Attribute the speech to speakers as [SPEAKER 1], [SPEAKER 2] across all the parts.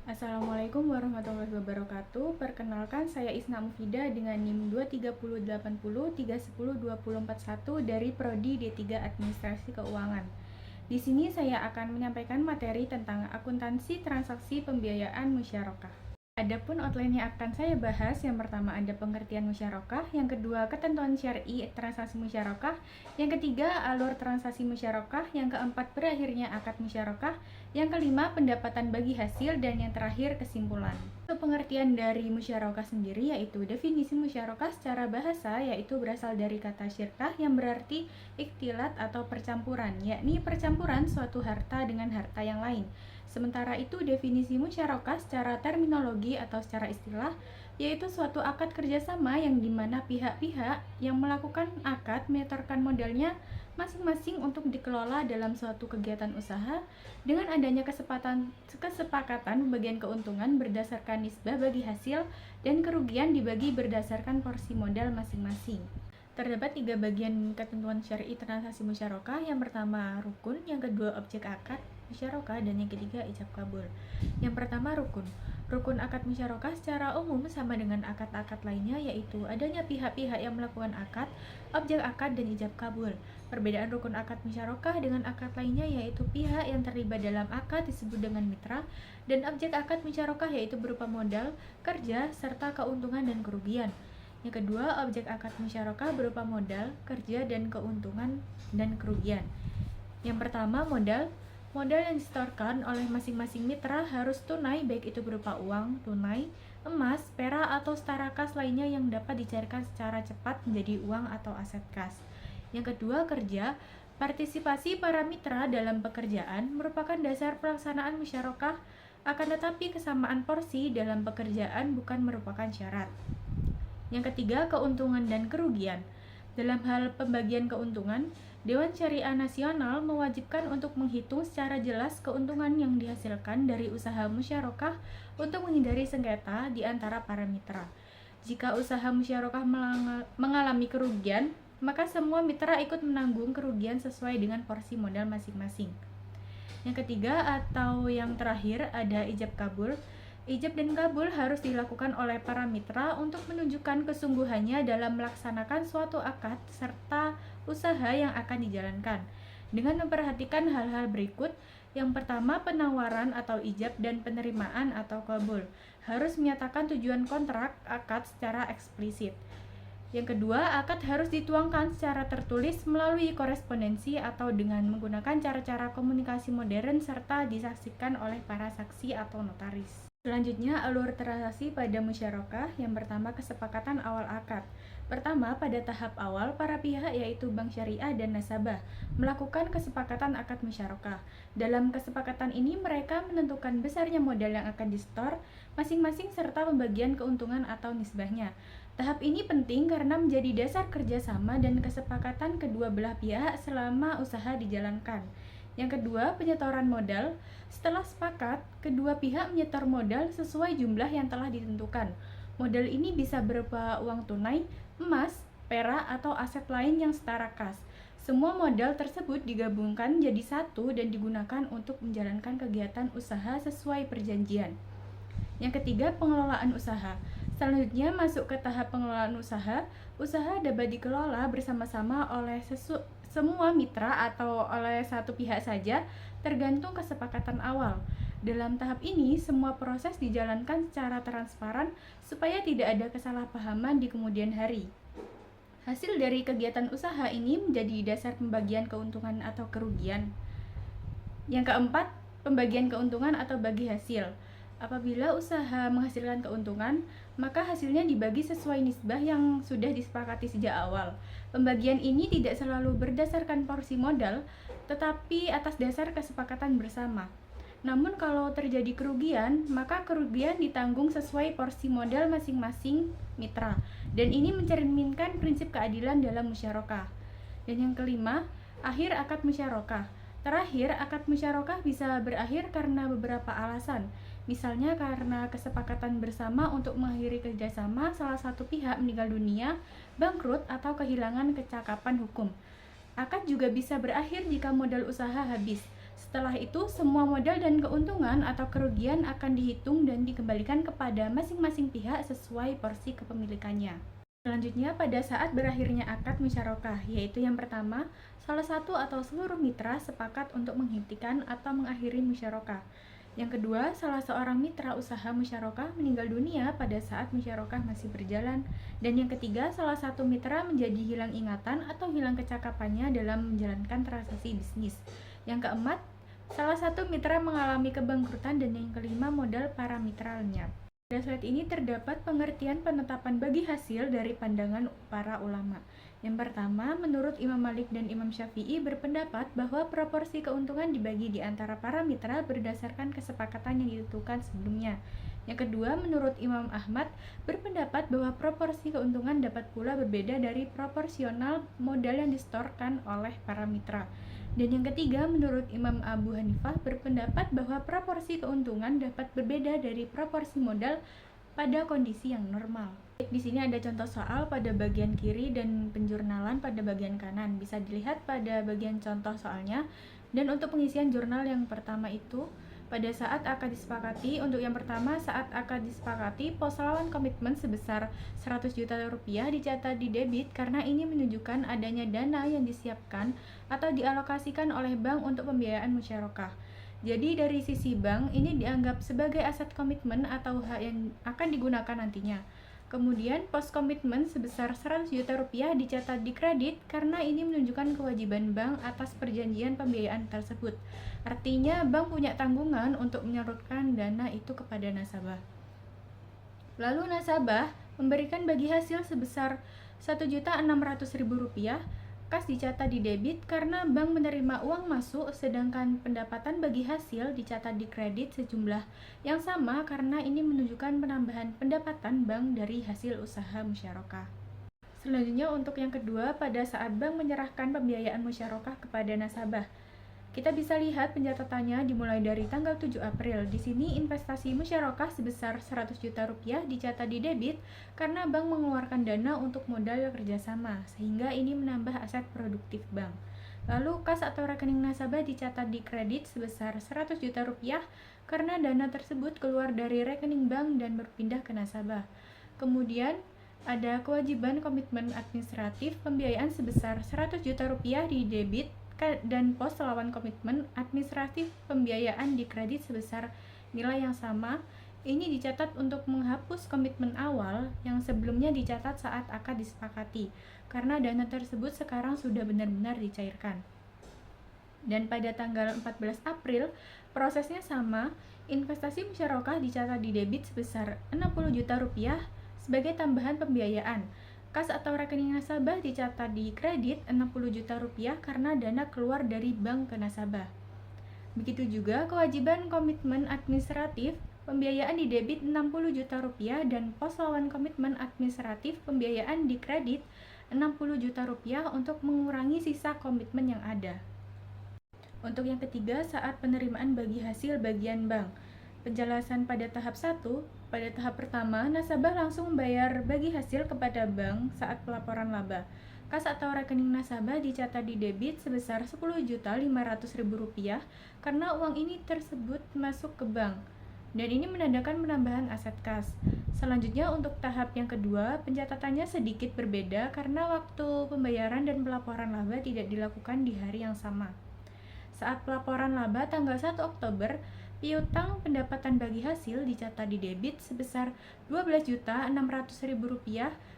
[SPEAKER 1] Assalamualaikum warahmatullahi wabarakatuh. Perkenalkan, saya Isna Mufida dengan NIM 23080 3102041 dari Prodi D3 Administrasi Keuangan. Di sini saya akan menyampaikan materi tentang akuntansi transaksi pembiayaan musyarakah. Adapun outline yang akan saya bahas, yang pertama ada pengertian musyarakah, yang kedua ketentuan syar'i transaksi musyarakah, yang ketiga alur transaksi musyarakah, yang keempat berakhirnya akad musyarakah, yang kelima pendapatan bagi hasil, dan yang terakhir kesimpulan. Untuk pengertian dari musyarakah sendiri, yaitu definisi musyarakah secara bahasa, yaitu berasal dari kata syirkah yang berarti ikhtilat atau percampuran, yakni percampuran suatu harta dengan harta yang lain. Sementara itu definisi musyarakah secara terminologi atau secara istilah yaitu suatu akad kerjasama yang dimana pihak-pihak yang melakukan akad menyetorkan modalnya masing-masing untuk dikelola dalam suatu kegiatan usaha dengan adanya kesepakatan pembagian keuntungan berdasarkan nisbah bagi hasil dan kerugian dibagi berdasarkan porsi modal masing-masing. Terdapat 3 bagian ketentuan syar'i transaksi musyarakah. Yang pertama rukun, yang kedua objek akad musyarakah, dan yang ketiga ijab kabul. Yang pertama rukun. Rukun akad musyarakah secara umum sama dengan akad-akad lainnya, yaitu adanya pihak-pihak yang melakukan akad, objek akad, dan ijab kabul. Perbedaan rukun akad musyarakah dengan akad lainnya yaitu pihak yang terlibat dalam akad disebut dengan mitra, dan objek akad musyarakah yaitu berupa modal, kerja, serta keuntungan dan kerugian. Yang kedua, objek akad musyarakah berupa modal, kerja, dan keuntungan dan kerugian. Yang pertama, modal. Modal yang disetorkan oleh masing-masing mitra harus tunai, baik itu berupa uang tunai, emas, perak, atau setara kas lainnya yang dapat dicairkan secara cepat menjadi uang atau aset kas. Yang kedua, kerja. Partisipasi para mitra dalam pekerjaan merupakan dasar pelaksanaan musyarakah, akan tetapi kesamaan porsi dalam pekerjaan bukan merupakan syarat. Yang ketiga, keuntungan dan kerugian. Dalam hal pembagian keuntungan, Dewan Syariah Nasional mewajibkan untuk menghitung secara jelas keuntungan yang dihasilkan dari usaha musyarakah untuk menghindari sengketa di antara para mitra. Jika usaha musyarakah mengalami kerugian, maka semua mitra ikut menanggung kerugian sesuai dengan porsi modal masing-masing. Yang ketiga atau yang terakhir ada ijab kabul. Ijab dan kabul harus dilakukan oleh para mitra untuk menunjukkan kesungguhannya dalam melaksanakan suatu akad serta usaha yang akan dijalankan dengan memperhatikan hal-hal berikut. Yang pertama, penawaran atau ijab dan penerimaan atau kabul harus menyatakan tujuan kontrak akad secara eksplisit. Yang kedua, akad harus dituangkan secara tertulis melalui korespondensi atau dengan menggunakan cara-cara komunikasi modern serta disaksikan oleh para saksi atau notaris. Selanjutnya, alur transaksi pada musyarakah. Yang pertama, kesepakatan awal akad. Pertama, pada tahap awal, para pihak yaitu bank syariah dan nasabah melakukan kesepakatan akad musyarakah. Dalam kesepakatan ini, mereka menentukan besarnya modal yang akan disetor masing-masing serta pembagian keuntungan atau nisbahnya. Tahap ini penting karena menjadi dasar kerjasama dan kesepakatan kedua belah pihak selama usaha dijalankan. Yang kedua, penyetoran modal. Setelah sepakat, kedua pihak menyetor modal sesuai jumlah yang telah ditentukan. Modal ini bisa berupa uang tunai, emas, perak, atau aset lain yang setara kas. Semua modal tersebut digabungkan jadi satu dan digunakan untuk menjalankan kegiatan usaha sesuai perjanjian. Yang ketiga, pengelolaan usaha. Selanjutnya masuk ke tahap pengelolaan usaha. Usaha dapat dikelola bersama-sama oleh semua mitra atau oleh satu pihak saja, tergantung kesepakatan awal. Dalam tahap ini, semua proses dijalankan secara transparan supaya tidak ada kesalahpahaman di kemudian hari. Hasil dari kegiatan usaha ini menjadi dasar pembagian keuntungan atau kerugian. Yang keempat, pembagian keuntungan atau bagi hasil. Apabila usaha menghasilkan keuntungan, maka hasilnya dibagi sesuai nisbah yang sudah disepakati sejak awal. Pembagian ini tidak selalu berdasarkan porsi modal, tetapi atas dasar kesepakatan bersama. Namun kalau terjadi kerugian, maka kerugian ditanggung sesuai porsi modal masing-masing mitra. Dan ini mencerminkan prinsip keadilan dalam musyarakah. Dan yang kelima, akhir akad musyarakah. Terakhir, akad musyarakah bisa berakhir karena beberapa alasan. Misalnya karena kesepakatan bersama untuk mengakhiri kerjasama salah satu pihak meninggal dunia, bangkrut, atau kehilangan kecakapan hukum. Akad juga bisa berakhir jika modal usaha habis. Setelah itu, semua modal dan keuntungan atau kerugian akan dihitung dan dikembalikan kepada masing-masing pihak sesuai porsi kepemilikannya. Selanjutnya, pada saat berakhirnya akad musyarakah, yaitu yang pertama, salah satu atau seluruh mitra sepakat untuk menghentikan atau mengakhiri musyarakah. Yang kedua, salah seorang mitra usaha musyarakah meninggal dunia pada saat musyarakah masih berjalan. Dan yang ketiga, salah satu mitra menjadi hilang ingatan atau hilang kecakapannya dalam menjalankan transaksi bisnis. Yang keempat, salah satu mitra mengalami kebangkrutan, dan yang kelima, modal para mitra lenyap. Pada slide ini terdapat pengertian penetapan bagi hasil dari pandangan para ulama. Yang pertama, menurut Imam Malik dan Imam Syafi'i berpendapat bahwa proporsi keuntungan dibagi di antara para mitra berdasarkan kesepakatan yang ditentukan sebelumnya. Yang kedua, menurut Imam Ahmad berpendapat bahwa proporsi keuntungan dapat pula berbeda dari proporsional modal yang disetorkan oleh para mitra. Dan yang ketiga, menurut Imam Abu Hanifah berpendapat bahwa proporsi keuntungan dapat berbeda dari proporsi modal pada kondisi yang normal. Di sini ada contoh soal pada bagian kiri dan penjurnalan pada bagian kanan. Bisa dilihat pada bagian contoh soalnya. Dan untuk pengisian jurnal yang pertama itu, pada saat akad disepakati, untuk yang pertama, saat akad disepakati, pos lawan komitmen sebesar 100 juta rupiah dicatat di debit karena ini menunjukkan adanya dana yang disiapkan atau dialokasikan oleh bank untuk pembiayaan musyarakah. Jadi dari sisi bank, ini dianggap sebagai aset komitmen atau hak yang akan digunakan nantinya. Kemudian pos komitmen sebesar 100 juta rupiah dicatat di kredit karena ini menunjukkan kewajiban bank atas perjanjian pembiayaan tersebut. Artinya bank punya tanggungan untuk menyalurkan dana itu kepada nasabah. Lalu nasabah memberikan bagi hasil sebesar Rp1.600.000. Kas dicatat di debit karena bank menerima uang masuk, sedangkan pendapatan bagi hasil dicatat di kredit sejumlah yang sama karena ini menunjukkan penambahan pendapatan bank dari hasil usaha musyarakah. Selanjutnya untuk yang kedua, pada saat bank menyerahkan pembiayaan musyarakah kepada nasabah. Kita bisa lihat pencatatannya dimulai dari tanggal 7 April. Di sini investasi musyarakah sebesar 100 juta rupiah dicatat di debit karena bank mengeluarkan dana untuk modal kerjasama, sehingga ini menambah aset produktif bank. Lalu kas atau rekening nasabah dicatat di kredit sebesar 100 juta rupiah karena dana tersebut keluar dari rekening bank dan berpindah ke nasabah. Kemudian ada kewajiban komitmen administratif pembiayaan sebesar 100 juta rupiah di debit dan pos lawan komitmen administratif pembiayaan di kredit sebesar nilai yang sama. Ini dicatat untuk menghapus komitmen awal yang sebelumnya dicatat saat akad disepakati, karena dana tersebut sekarang sudah benar-benar dicairkan. Dan pada tanggal 14 April, prosesnya sama, investasi musyarakah dicatat di debit sebesar 60 juta rupiah sebagai tambahan pembiayaan. Kas atau rekening nasabah dicatat di kredit 60 juta rupiah karena dana keluar dari bank ke nasabah. Begitu juga kewajiban komitmen administratif pembiayaan di debit 60 juta rupiah dan pos lawan komitmen administratif pembiayaan di kredit 60 juta rupiah untuk mengurangi sisa komitmen yang ada. Untuk yang ketiga, saat penerimaan bagi hasil bagian bank. Penjelasan pada tahap 1, pada tahap pertama, nasabah langsung membayar bagi hasil kepada bank saat pelaporan laba. Kas atau rekening nasabah dicatat di debit sebesar Rp10.500.000 karena uang ini tersebut masuk ke bank. Dan ini menandakan penambahan aset kas. Selanjutnya untuk tahap yang kedua, pencatatannya sedikit berbeda karena waktu pembayaran dan pelaporan laba tidak dilakukan di hari yang sama. Saat pelaporan laba tanggal 1 Oktober, piutang pendapatan bagi hasil dicatat di debit sebesar Rp12.600.000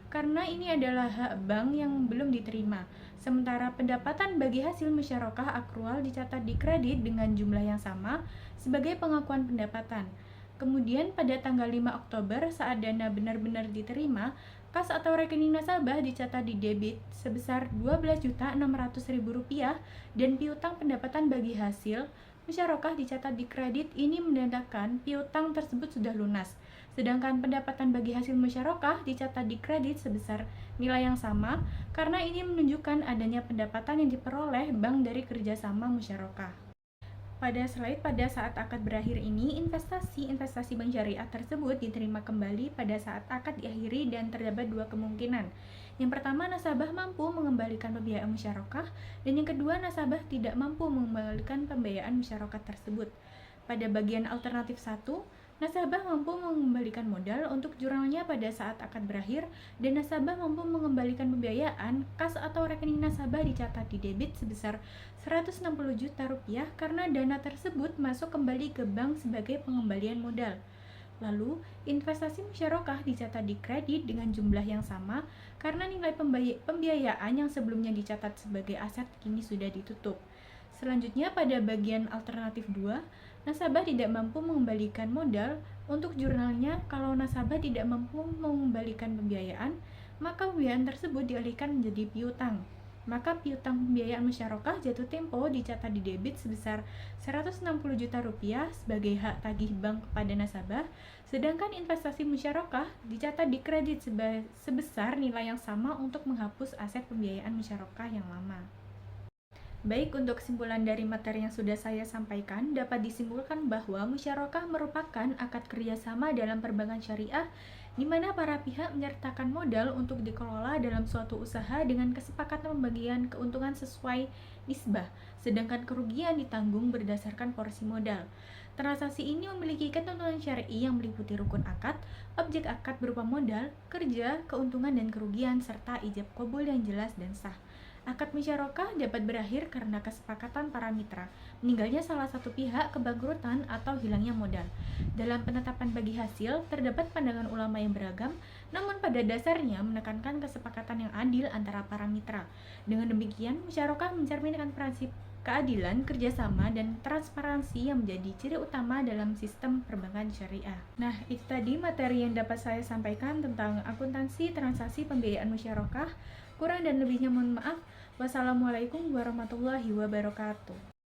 [SPEAKER 1] karena ini adalah hak bank yang belum diterima. Sementara pendapatan bagi hasil musyarakah akrual dicatat di kredit dengan jumlah yang sama sebagai pengakuan pendapatan. Kemudian pada tanggal 5 Oktober saat dana benar-benar diterima, kas atau rekening nasabah dicatat di debit sebesar Rp12.600.000 dan piutang pendapatan bagi hasil musyarakah dicatat di kredit. Ini menandakan piutang tersebut sudah lunas. Sedangkan pendapatan bagi hasil musyarakah dicatat di kredit sebesar nilai yang sama karena ini menunjukkan adanya pendapatan yang diperoleh bank dari kerjasama musyarakah. Pada slide pada saat akad berakhir ini, investasi bank syariah tersebut diterima kembali pada saat akad diakhiri dan terdapat dua kemungkinan. Yang pertama, nasabah mampu mengembalikan pembiayaan musyarakah, dan yang kedua, nasabah tidak mampu mengembalikan pembiayaan musyarakah tersebut. Pada bagian alternatif 1, nasabah mampu mengembalikan modal untuk jurnalnya pada saat akad berakhir, dan nasabah mampu mengembalikan pembiayaan kas atau rekening nasabah dicatat di debit sebesar Rp160 juta karena dana tersebut masuk kembali ke bank sebagai pengembalian modal. Lalu, investasi musyarakah dicatat di kredit dengan jumlah yang sama karena nilai pembiayaan yang sebelumnya dicatat sebagai aset kini sudah ditutup. Selanjutnya pada bagian alternatif 2, nasabah tidak mampu mengembalikan modal untuk jurnalnya. Kalau nasabah tidak mampu mengembalikan pembiayaan, maka pembiayaan tersebut dialihkan menjadi piutang. Maka piutang pembiayaan musyarakah jatuh tempo dicatat di debit sebesar Rp160 juta sebagai hak tagih bank kepada nasabah, sedangkan investasi musyarakah dicatat di kredit sebesar nilai yang sama untuk menghapus aset pembiayaan musyarakah yang lama. Baik, untuk kesimpulan dari materi yang sudah saya sampaikan, dapat disimpulkan bahwa musyarakah merupakan akad kerjasama dalam perbankan syariah di mana para pihak menyertakan modal untuk dikelola dalam suatu usaha dengan kesepakatan pembagian keuntungan sesuai nisbah, sedangkan kerugian ditanggung berdasarkan porsi modal. Transaksi ini memiliki ketentuan syar'i yang meliputi rukun akad, objek akad berupa modal, kerja, keuntungan dan kerugian, serta ijab qabul yang jelas dan sah. Akad musyarakah dapat berakhir karena kesepakatan para mitra, meninggalnya salah satu pihak, kebangkrutan, atau hilangnya modal. Dalam penetapan bagi hasil, terdapat pandangan ulama yang beragam, namun pada dasarnya menekankan kesepakatan yang adil antara para mitra. Dengan demikian, musyarakah mencerminkan prinsip keadilan, kerjasama, dan transparansi yang menjadi ciri utama dalam sistem perbankan syariah. Nah, itu tadi materi yang dapat saya sampaikan tentang akuntansi transaksi pembiayaan musyarakah. Kurang dan lebihnya mohon maaf. Wassalamualaikum warahmatullahi wabarakatuh.